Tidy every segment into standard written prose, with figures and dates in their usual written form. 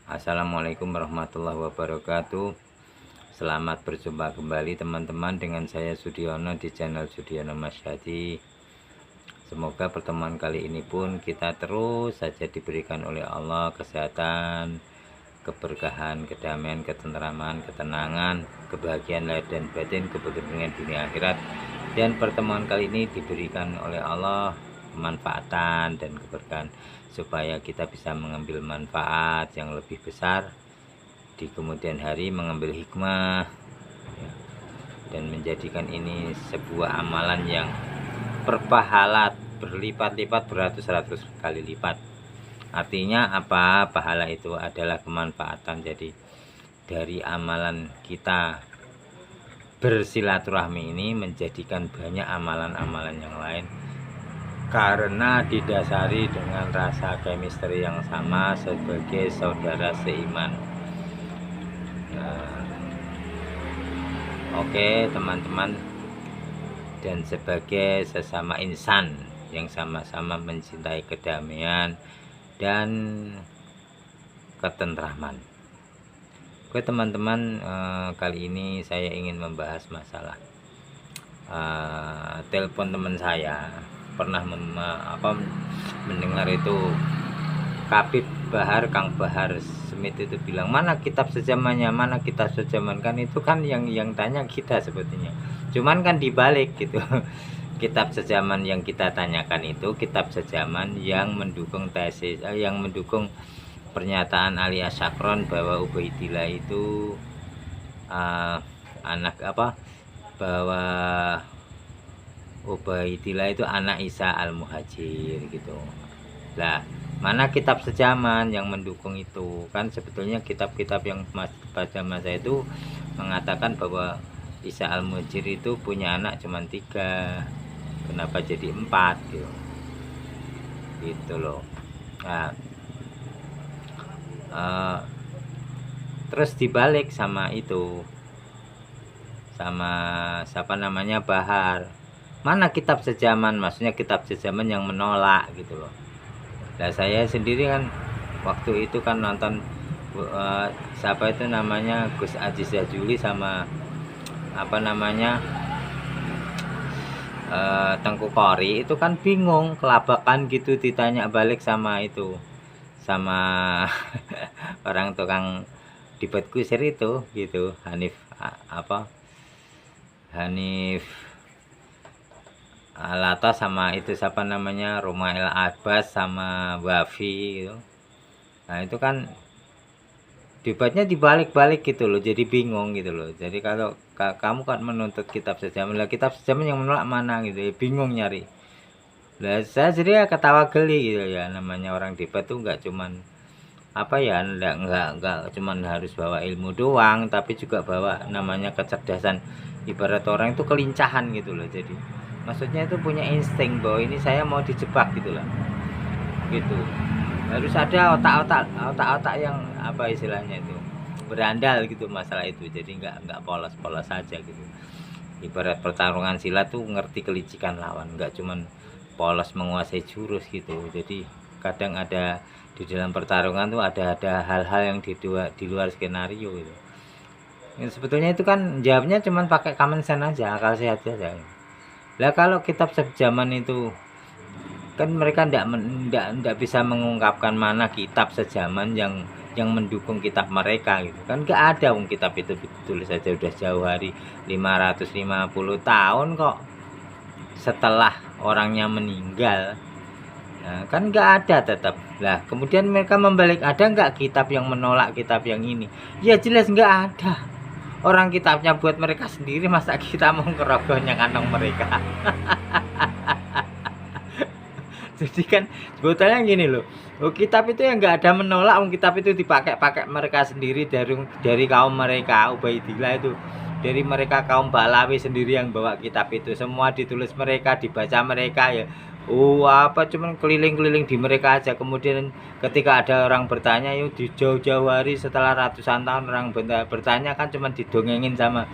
Assalamualaikum warahmatullahi wabarakatuh. Selamat berjumpa kembali teman-teman dengan saya Sudiono di channel Sudiono Masyadi. Semoga pertemuan kali ini pun kita terus saja diberikan oleh Allah kesehatan, keberkahan, kedamaian, ketentraman, ketenangan, kebahagiaan lahir dan batin, keberuntungan dunia akhirat. Dan pertemuan kali ini diberikan oleh Allah kemanfaatan dan keberkahan, supaya kita bisa mengambil manfaat yang lebih besar di kemudian hari, mengambil hikmah ya, dan menjadikan ini sebuah amalan yang berpahala berlipat-lipat, beratus-ratus kali lipat. Artinya apa? Pahala itu adalah kemanfaatan. Jadi dari amalan kita bersilaturahmi ini menjadikan banyak amalan-amalan yang lain, karena didasari dengan rasa chemistry yang sama sebagai saudara seiman. Oke teman-teman, dan sebagai sesama insan yang sama-sama mencintai kedamaian dan ketentraman. Oke teman-teman, kali ini saya ingin membahas masalah telepon teman saya. Pernah mendengar itu Kapit Bahar, Kang Bahar Smith itu bilang, mana kitab sejamannya, mana kitab sejaman. Kan itu kan yang tanya kita sebetulnya, cuman kan dibalik gitu. Kitab sejaman yang kita tanyakan itu kitab sejaman yang mendukung tesis, yang mendukung pernyataan Ali Asyakron bahwa Ubaidillah itu bahwa Ubaidillah itu anak Isa al-Muhajir gitu. Lah, mana kitab sejaman yang mendukung itu? Kan sebetulnya kitab-kitab yang pada masa itu mengatakan bahwa Isa al-Muhajir itu punya anak cuma 3, kenapa jadi 4 gitu loh. Nah, terus dibalik sama itu, sama siapa namanya, Bahar, mana kitab sejaman, maksudnya kitab sejaman yang menolak gitu loh. Nah saya sendiri kan waktu itu kan nonton siapa itu namanya, Gus Aziz Jazuli sama Tengku Kori, itu kan bingung, kelabakan gitu ditanya balik sama itu, sama orang tukang debat kusir itu gitu, Hanif Alata sama itu siapa namanya, Romail Abbas sama Wafi gitu. Nah itu kan debatnya dibalik-balik gitu loh, jadi bingung gitu loh. Jadi kalau kamu kan menuntut kitab sejaman, lah kitab sejaman yang menolak mana gitu ya, bingung nyari. Lah saya jadi ya ketawa geli gitu ya, namanya orang debat tuh nggak cuman nggak cuman harus bawa ilmu doang, tapi juga bawa namanya kecerdasan. Ibarat orang itu kelincahan gitu loh. Jadi maksudnya itu punya insting bahwa ini saya mau dijebak gitu lah, gitu. Harus ada otak-otak yang istilahnya itu berandal gitu masalah itu. Jadi nggak polos-polos saja gitu. Ibarat pertarungan silat tuh ngerti kelicikan lawan, nggak cuman polos menguasai jurus gitu. Jadi kadang ada di dalam pertarungan tuh ada hal-hal yang di luar skenario gitu. Yang sebetulnya itu kan jawabnya cuman pakai common sense aja, akal sehat aja. Lah kalau kitab sejaman itu kan mereka ndak bisa mengungkapkan mana kitab sejaman yang mendukung kitab mereka gitu kan. Nggak ada kitab itu ditulis saja udah jauh hari, 550 tahun kok setelah orangnya meninggal. Nah, kan nggak ada tetap. Lah kemudian mereka membalik, ada nggak kitab yang menolak kitab yang ini? Ya jelas nggak ada. Orang kitabnya buat mereka sendiri, masa kita mau ngerogohnya kantong mereka? Jadi kan sebetulnya gini loh, kitab itu yang nggak ada menolak, kitab itu dipakai mereka sendiri, dari kaum mereka Ubaidillah itu, dari mereka kaum Balawi sendiri yang bawa kitab itu, semua ditulis mereka, dibaca mereka ya. Cuman keliling-keliling di mereka aja. Kemudian ketika ada orang bertanya, yuk di jauh-jauh hari setelah ratusan tahun orang bertanya kan cuman didongengin sama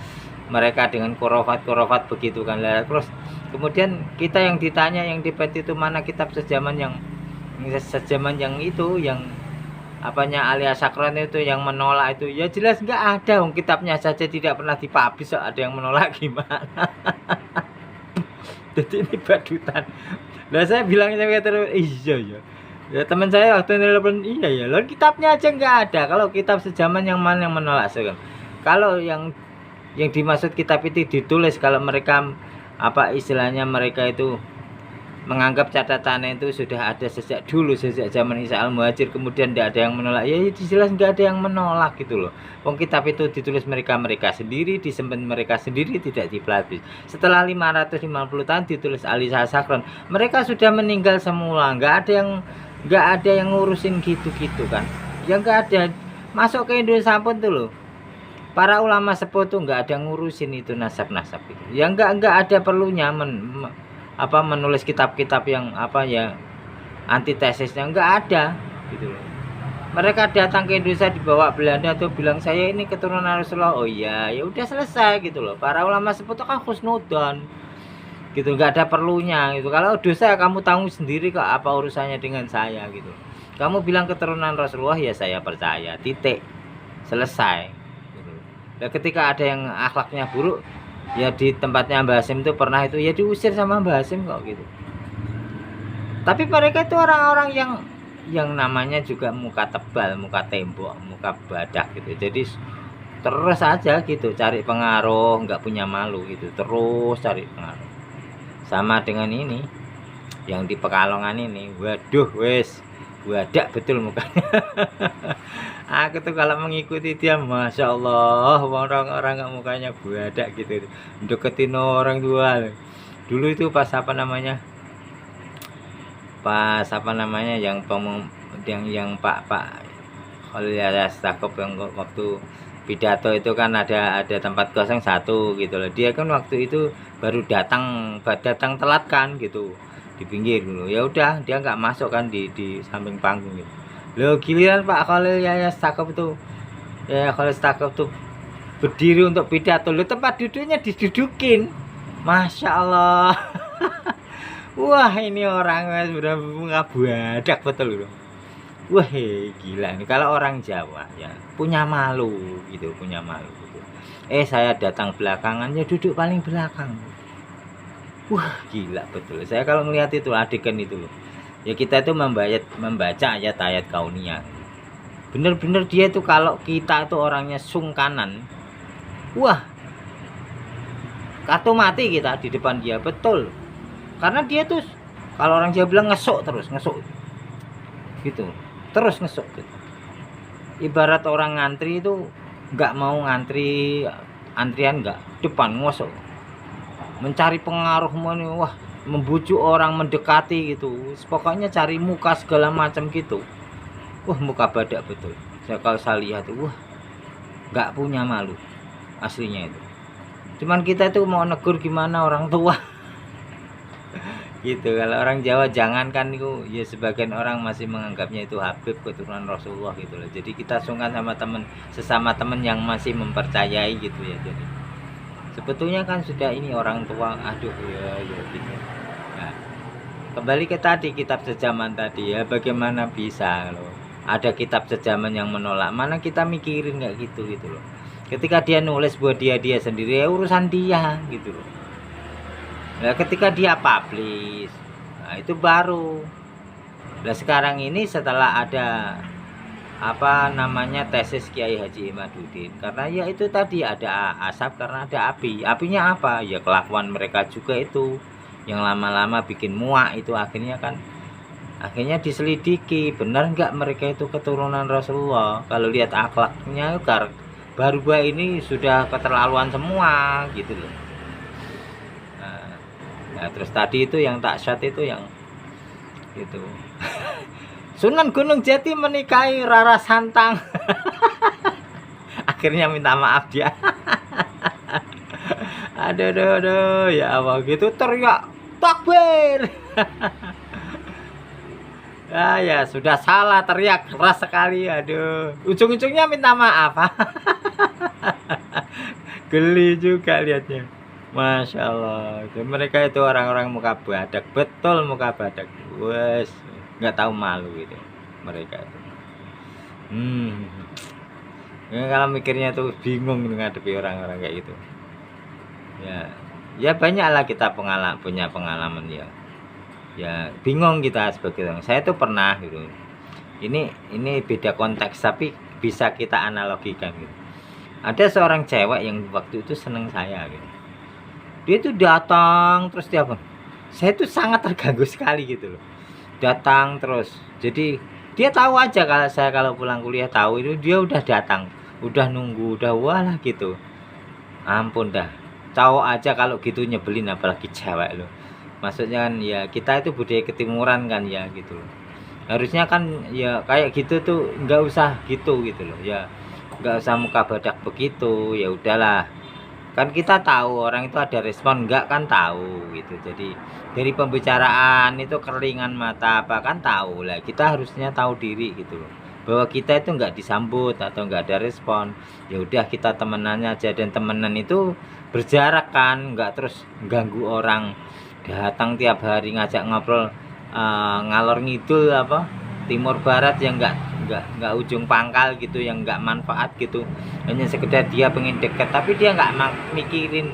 mereka dengan korofat begitu kan. Terus kemudian kita yang ditanya, yang debat itu, mana kitab sejaman yang itu, yang apanya alias sakron itu yang menolak itu ya jelas nggak ada, kitabnya saja tidak pernah dipublish, ada yang menolak gimana? Jadi ini badutan. Lah saya bilang saya terus iya ya. Ya teman saya waktu nelpon iya ya. Lo kitabnya aja nggak ada. Kalau kitab sejaman yang mana yang menolak sekarang? Kalau yang dimaksud kitab itu ditulis kalau mereka apa istilahnya mereka itu menganggap catatannya itu sudah ada sejak dulu, sejak zaman Isa al-Muhajir, kemudian tidak ada yang menolak, ya jelas nggak ada yang menolak gitu loh. Wong kitab itu ditulis mereka sendiri, disimpan mereka sendiri, tidak dipublish. Setelah 550 tahun ditulis Alisa Sakron, mereka sudah meninggal semula, nggak ada yang ngurusin gitu-gitu kan, ya nggak ada. Masuk ke Indonesia pun tuh loh, para ulama sepuh tuh nggak ada ngurusin itu nasab-nasab itu, ya nggak ada perlunya menulis kitab-kitab yang apa ya antitesisnya, nggak ada gitu loh. Mereka datang ke Indonesia dibawa Belanda tuh bilang saya ini keturunan Rasulullah, oh iya ya udah selesai gitu loh. Para ulama sepuh itu kan khusnudon gitu, nggak ada perlunya gitu. Kalau dosa kamu tanggung sendiri kok, apa urusannya dengan saya gitu. Kamu bilang keturunan Rasulullah ya saya percaya, titik, selesai gitu. Nah, ketika ada yang akhlaknya buruk, ya di tempatnya Mbah Hasim itu pernah itu ya diusir sama Mbah Hasim kok gitu. Tapi mereka itu orang-orang yang namanya juga muka tebal, muka tembok, muka badak gitu. Jadi terus aja gitu cari pengaruh, nggak punya malu gitu, terus cari pengaruh. Sama dengan ini yang di Pekalongan ini, waduh wes wadak betul mukanya. Aku tuh kalau mengikuti dia, masya Allah, orang-orang mukanya buadak gitu, deketin orang tua. Dulu itu pas apa namanya, yang Pak Khalil Yahyatstakuf yang waktu pidato itu kan ada tempat kosong satu gitu loh. Dia kan waktu itu baru datang telat kan gitu di pinggir dulu. Ya udah dia nggak masuk kan di samping panggung gitu. Loh giliran Pak Khalil Yahyatstakuf tuh berdiri untuk pidato, lo tempat duduknya didudukin, masya Allah. Wah ini orang sudah ngabuadak betul loh. Wah gila ini kalau orang Jawa ya punya malu gitu, punya malu gitu. Saya datang belakangan ya duduk paling belakang. Wah gila betul. Saya kalau ngelihat itu adegan itu loh, ya kita itu membaca ayat-ayat kauniyah. Bener-bener dia itu kalau kita itu orangnya sungkanan, wah kartu mati kita di depan dia betul. Karena dia tuh kalau orang Jawa bilang ngesuk gitu, terus ngesuk gitu. Ibarat orang ngantri itu nggak mau ngantri antrian, nggak depan ngosok, mencari pengaruh wah membujuk orang mendekati gitu, pokoknya cari muka segala macam gitu. Wah muka badak betul. Kalau saya lihat wah nggak punya malu aslinya itu. Cuman kita itu mau negur gimana orang tua gitu. Kalau orang Jawa jangankan itu ya, sebagian orang masih menganggapnya itu Habib keturunan Rasulullah gitu loh. Jadi kita sungkan sama sesama teman yang masih mempercayai gitu ya. Jadi sebetulnya kan sudah ini orang tua, aduh ya gitu. Nah, kembali ke tadi kitab sejaman tadi ya, bagaimana bisa loh ada kitab sejaman yang menolak, mana kita mikirin nggak gitu loh. Ketika dia nulis buat dia sendiri ya urusan dia gitu loh. Nah ketika dia publish, nah itu baru. Nah sekarang ini setelah ada apa namanya tesis Kiai Haji Imaduddin, karena ya itu tadi ada asap karena ada api. Apinya apa? Ya kelakuan mereka juga itu yang lama-lama bikin muak itu, akhirnya diselidiki benar nggak mereka itu keturunan Rasulullah. Kalau lihat akhlaknya baru ini sudah keterlaluan semua gitu loh. Nah, terus tadi itu yang taksat itu yang gitu. Sunan Gunung Jati menikahi Rara Santang. Akhirnya minta maaf dia. Aduh ya Allah gitu, teriak takbir. Ya sudah salah, teriak keras sekali, aduh ujung-ujungnya minta maaf. Geli juga lihatnya, masya Allah. Mereka itu orang-orang muka badak betul, muka badak, wes nggak tahu malu gitu mereka itu. Hmm. Ya, kalau mikirnya tuh bingung menghadapi orang-orang kayak gitu. Ya, ya banyaklah kita punya pengalaman ya. Ya bingung kita sebagai orang. Saya tuh pernah gitu. Ini beda konteks tapi bisa kita analogikan gitu. Ada seorang cewek yang waktu itu seneng saya gitu. Dia tuh datang terus dia apa? Saya tuh sangat terganggu sekali gitu loh. Datang terus. Jadi dia tahu aja kalau saya kalau pulang kuliah tahu itu dia udah datang, udah nunggu, udah walah gitu. Ampun dah. Cowok aja kalau gitu nyebelin apalagi cewek loh. Maksudnya kan ya kita itu budaya ketimuran kan ya gitu loh. Harusnya kan ya kayak gitu tuh nggak usah gitu gitu loh ya, nggak usah muka badak begitu, ya udahlah. Kan kita tahu orang itu ada respon enggak kan tahu gitu. Jadi dari pembicaraan itu keringan mata apa kan tahu lah. Kita harusnya tahu diri gitu loh. Bahwa kita itu enggak disambut atau enggak ada respon. Ya udah kita temenannya aja dan temenan itu berjarak kan, enggak terus ganggu orang. Datang tiap hari ngajak ngobrol ngalor ngidul apa timur barat yang enggak ujung pangkal gitu, yang enggak manfaat gitu, hanya sekedar dia pengen deket tapi dia enggak mikirin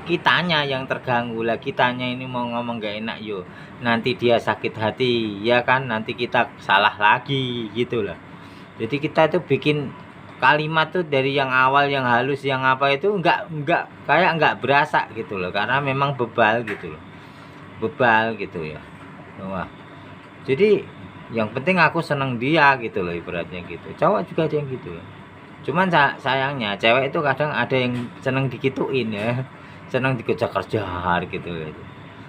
kitanya yang terganggu lah. Kitanya ini mau ngomong enggak enak yo nanti dia sakit hati ya kan, nanti kita salah lagi gitu lah. Jadi kita tuh bikin kalimat tuh dari yang awal yang halus yang apa itu enggak kayak enggak berasa gitu loh, karena memang bebal gitu loh, bebal gitu ya. Wah, jadi yang penting aku seneng dia gitu loh, ibaratnya gitu. Cowok juga ada yang gitu ya. Cuman sayangnya cewek itu kadang ada yang seneng dikituin ya, seneng dikejar-kejar gitu ya.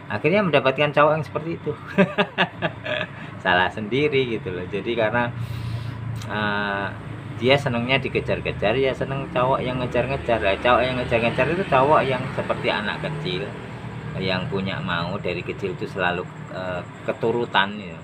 Akhirnya mendapatkan cowok yang seperti itu. Salah sendiri gitu loh. Jadi karena uh, dia senengnya dikejar-kejar, ya seneng cowok yang ngejar-ngejar. Cowok yang ngejar-ngejar itu cowok yang seperti anak kecil yang punya mau dari kecil itu selalu keturutan ya.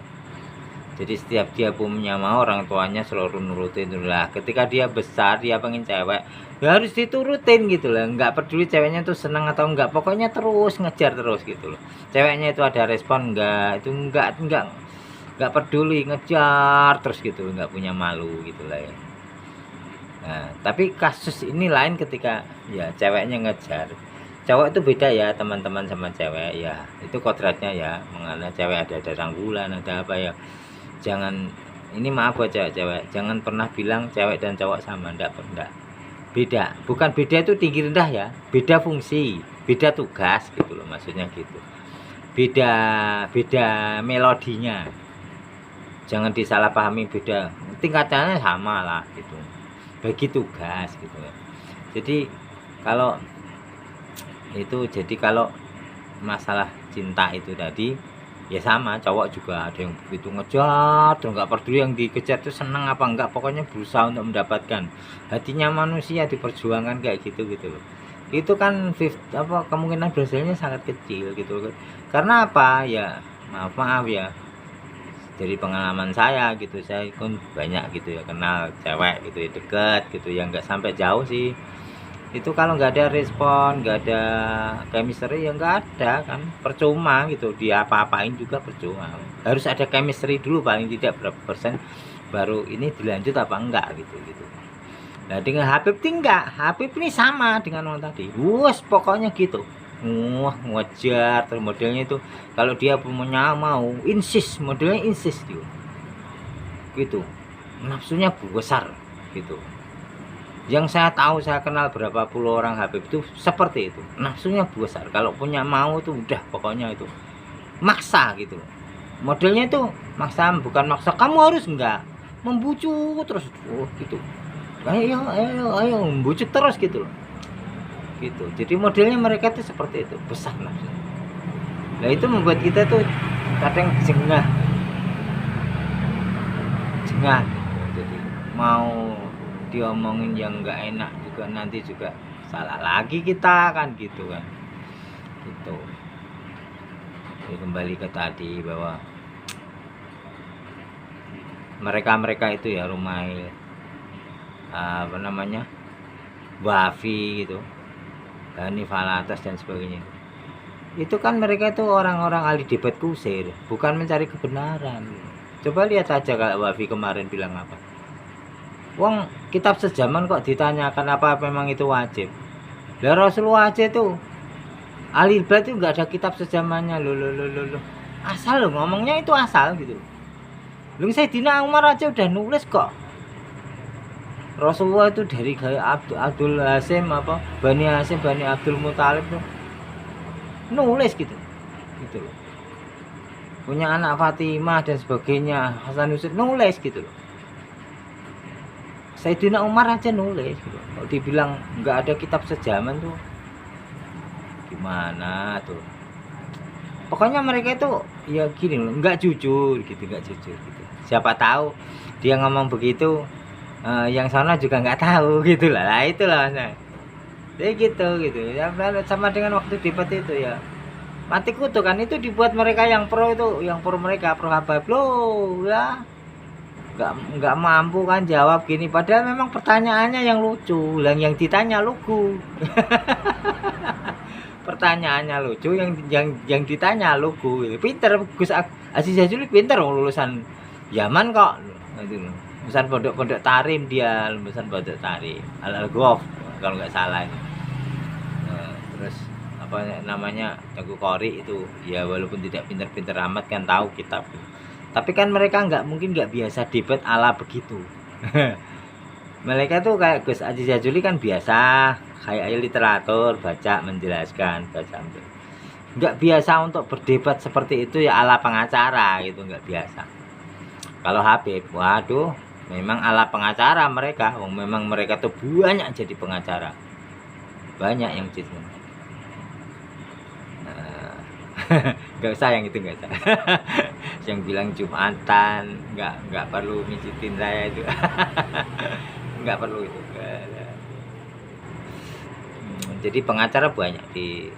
Jadi setiap dia punya mau orang tuanya selalu nurutin lah. Ketika dia besar dia pengen cewek ya harus diturutin gitu loh. Nggak peduli ceweknya tuh senang atau enggak, pokoknya terus ngejar terus gitu loh. Ceweknya itu ada respon enggak, itu enggak peduli, ngejar terus gitu, enggak punya malu gitu lah ya. Nah, tapi kasus ini lain ketika ya ceweknya ngejar. Cowok itu beda ya teman-teman sama cewek ya, itu kodratnya ya, mengenai cewek ada ranggulan ada apa ya. Jangan, ini maaf buat cewek-cewek, jangan pernah bilang cewek dan cowok sama, enggak, beda. Bukan beda itu tinggi rendah ya, beda fungsi, beda tugas gitu loh, maksudnya gitu. Beda beda melodinya, jangan disalahpahami, beda tingkatannya sama lah gitu, bagi tugas gitu ya. Jadi kalau kalau masalah cinta itu tadi ya sama, cowok juga ada yang begitu ngejar terus nggak peduli yang dikejar itu senang apa enggak, pokoknya berusaha untuk mendapatkan hatinya manusia, diperjuangkan kayak gitu gitu loh. Itu kan kemungkinan berhasilnya sangat kecil gitu loh. Karena apa ya, maaf ya, dari pengalaman saya gitu, saya pun banyak gitu ya kenal cewek gitu ya, deket gitu yang nggak sampai jauh sih. Itu kalau nggak ada respon, nggak ada chemistry ya nggak ada kan, percuma gitu, dia apa-apain juga percuma. Harus ada chemistry dulu paling tidak berapa persen baru ini dilanjut apa enggak gitu gitu. Nah dengan Habib enggak, Habib ini sama dengan orang tadi, wus pokoknya gitu. Wah ngejar terus modelnya itu, kalau dia punya mau insist, modelnya insist gitu, nafsunya besar gitu. Yang saya tahu, saya kenal berapa puluh orang Habib itu seperti itu, nafsunya besar, kalau punya mau tuh udah pokoknya itu maksa gitu. Modelnya itu maksa, bukan maksa kamu harus, enggak, membujuk terus gitu, ayo membujuk terus gitu loh gitu. Jadi modelnya mereka itu seperti itu, besar nafsunya. Nah itu membuat kita tuh kadang jengah gitu. Jadi mau diomongin yang nggak enak juga nanti juga salah lagi kita kan gitu kan gitu. Jadi kembali ke tadi bahwa mereka itu ya Rumail, apa namanya, Wafi gitu, Hanif Alatas dan sebagainya, itu kan mereka itu orang-orang ahli debat kusir, bukan mencari kebenaran. Coba lihat aja kalau Wafi kemarin bilang apa, Wong kitab sejaman kok ditanyakan apa memang itu wajib. Lah Rasulullah aja tuh Alil Bait itu nggak ada kitab sejamannya loh. Asal loh ngomongnya itu asal gitu. Lu Sayyidina Umar aja udah nulis kok. Rasulullah itu dari gaya Abdul Hasim apa Bani Hasim Bani Abdul Muthalib tuh nulis gitu. Gitu loh. Punya anak Fatimah dan sebagainya, Hasan Husain nulis gitu loh. Sayyidina Umar aja nulis gitu. Kalau dibilang nggak ada kitab sejaman tuh gimana tuh? Pokoknya mereka itu ya gini loh, nggak jujur gitu. Siapa tahu dia ngomong begitu, yang sana juga nggak tahu gitu lah. Nah itulah maksudnya. Jadi gitu. Ya sama dengan waktu debat itu ya. Mati kutu kan itu dibuat mereka yang pro itu, yang pro mereka pro Habib loh ya. Nggak mampu kan jawab gini. Padahal memang pertanyaannya yang lucu, yang ditanya lugu. Pertanyaannya lucu, yang ditanya lugu. Pinter Gus Aziz Jazuli pinter lulusan Yaman kok. Lulusan pondok Tarim dia, lulusan pondok Tarim Al-Ghaf kalau nggak salah. Terus apa namanya Teguh Qori itu ya walaupun tidak pinter-pinter amat kan tahu kitab. Tapi kan mereka mungkin nggak biasa debat ala begitu. Mereka tuh kayak Gus Aziz Jazuli kan biasa kayak literatur baca menjelaskan nggak biasa untuk berdebat seperti itu ya ala pengacara gitu, nggak biasa. Kalau Habib waduh memang ala pengacara mereka, memang mereka tuh banyak jadi pengacara, banyak yang jadi nggak usah yang itu, nggak usah. Yang bilang Jumatan nggak perlu mijitin saya itu. Nggak perlu itu. Jadi pengacara banyak di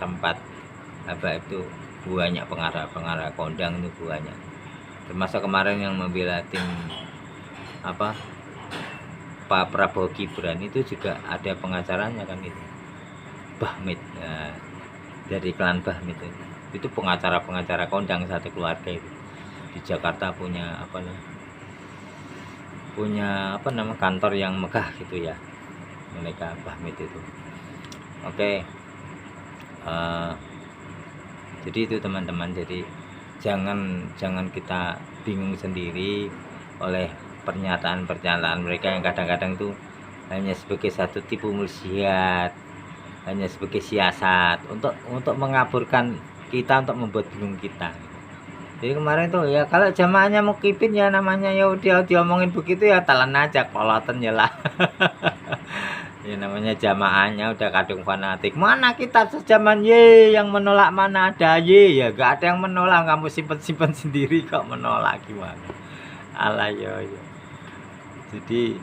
tempat apa itu, banyak pengarah kondang itu banyak. Termasuk kemarin yang membela tim apa Pak Prabowo Gibran itu juga ada pengacaranya kan itu, Bahmid. Nah, dari klan Bahmid itu pengacara kondang satu keluarga itu di Jakarta punya kantor yang megah gitu ya mereka Bahmid itu. Oke. Jadi itu teman-teman, jadi jangan kita bingung sendiri oleh pernyataan mereka yang kadang-kadang itu hanya sebagai satu tipu muslihat, hanya sebagai siasat untuk mengaburkan kita, untuk membuat bingung kita. Jadi kemarin tuh ya kalau jamaahnya mau kipin ya namanya ya udah diomongin begitu ya telan aja koloten ya lah. Ya namanya jamaahnya udah kadung fanatik. Mana kitab sejaman ye yang menolak, mana ada ye ya gak ada yang menolak, kamu simpen sendiri kok menolak gimana? Alah yo. Jadi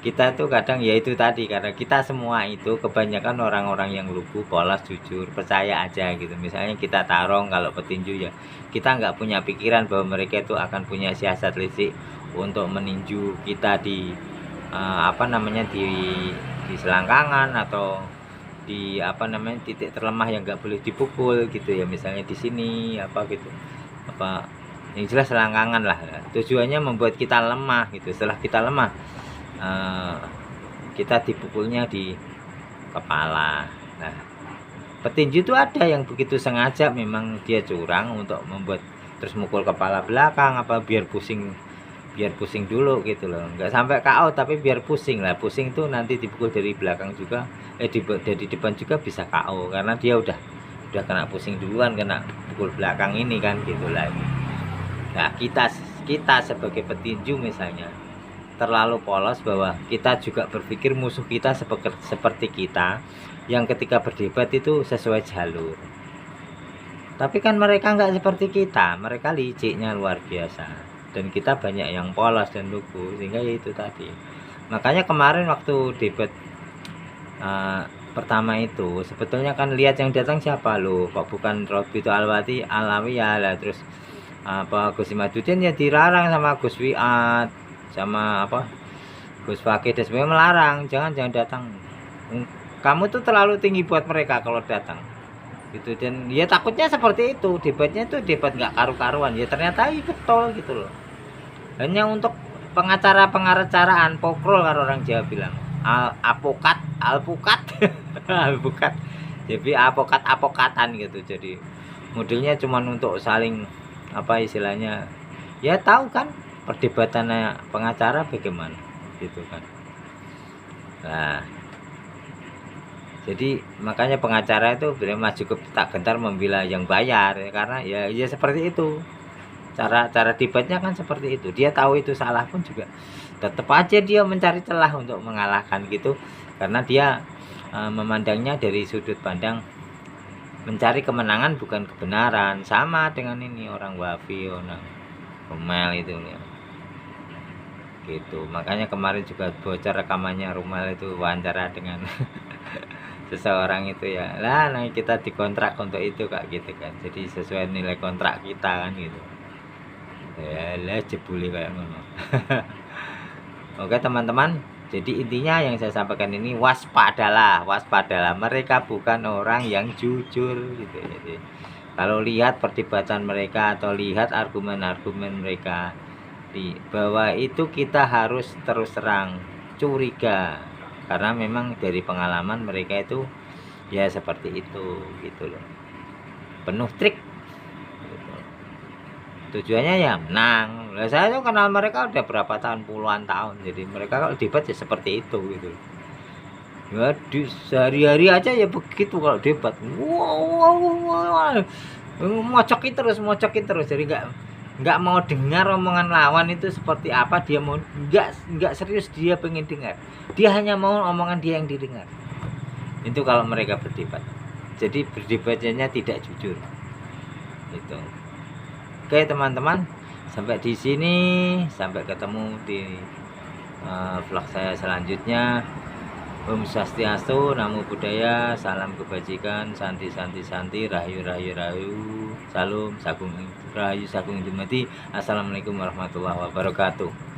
kita tuh kadang ya itu tadi, karena kita semua itu kebanyakan orang-orang yang lugu, polos, jujur, percaya aja gitu. Misalnya kita tarung kalau petinju ya kita nggak punya pikiran bahwa mereka itu akan punya siasat licik untuk meninju kita di di selangkangan atau di titik terlemah yang nggak boleh dipukul gitu ya, misalnya di sini gitu yang jelas selangkangan lah. Tujuannya membuat kita lemah gitu. Setelah kita lemah kita dipukulnya di kepala. Nah petinju itu ada yang begitu sengaja memang dia curang untuk membuat terus mukul kepala belakang biar pusing dulu gitu loh, nggak sampai KO tapi biar pusing itu nanti dipukul dari belakang juga dari depan juga bisa KO karena dia udah kena pusing duluan, kena pukul belakang ini kan gitu lagi. Nah kita sebagai petinju misalnya terlalu polos bahwa kita juga berpikir musuh kita seperti kita yang ketika berdebat itu sesuai jalur, tapi kan mereka nggak seperti kita, mereka liciknya luar biasa. Dan kita banyak yang polos dan lugu, sehingga ya itu tadi. Makanya kemarin waktu debat pertama itu sebetulnya kan lihat yang datang siapa loh, kok bukan Robito Alawi ya lah, terus Gus Imaduddin ya dilarang sama Gus Wiat sama Gus Fakih dan sebagainya, melarang jangan datang, kamu tuh terlalu tinggi buat mereka kalau datang gitu. Dan ya takutnya seperti itu, debatnya itu debat nggak karu-karuan ya, ternyata betul gitu loh, hanya untuk pengacara-pengacaraan pokrol karo orang Jawa bilang. Apokat, alpukat, alpukat. Jadi apokatan gitu. Jadi modelnya cuma untuk saling apa istilahnya, ya tahu kan perdebatannya pengacara bagaimana gitu kan. Nah, jadi makanya pengacara itu bila maju ke tak gentar membela yang bayar ya, karena ya seperti itu. Cara debatnya kan seperti itu. Dia tahu itu salah pun juga tetap aja dia mencari celah untuk mengalahkan gitu, karena dia memandangnya dari sudut pandang mencari kemenangan bukan kebenaran. Sama dengan ini orang Wafi, orang Rumel itu ya. Gitu. Makanya kemarin juga bocor rekamannya Rumel itu wawancara dengan seseorang itu ya. Lah, nah kita dikontrak untuk itu Kak gitu kan. Jadi sesuai nilai kontrak kita kan gitu. Ya lah jebule kayak ngono. Oke teman-teman, jadi intinya yang saya sampaikan ini waspadalah, waspadalah. Mereka bukan orang yang jujur gitu. Jadi kalau lihat perdebatan mereka atau lihat argumen-argumen mereka di bahwa itu kita harus terus terang curiga, karena memang dari pengalaman mereka itu ya seperti itu gitu loh. Penuh trik. Tujuannya ya menang. Nah, saya tuh kenal mereka udah berapa tahun, puluhan tahun. Jadi mereka kalau debat ya seperti itu gitu. Ya di sehari-hari aja ya begitu kalau debat. Wow. Mocokin terus. Jadi nggak mau dengar omongan lawan itu seperti apa, dia mau nggak serius dia pengen dengar. Dia hanya mau omongan dia yang didengar. Itu kalau mereka berdebat. Jadi berdebatnya tidak jujur. Itu. Oke teman-teman, sampai di sini, sampai ketemu di vlog saya selanjutnya. Om Swastiastu, Namo Buddhaya, salam kebajikan, santi, rahayu, salam, sagung rahayu, sagung hidupati. Assalamualaikum warahmatullahi wabarakatuh.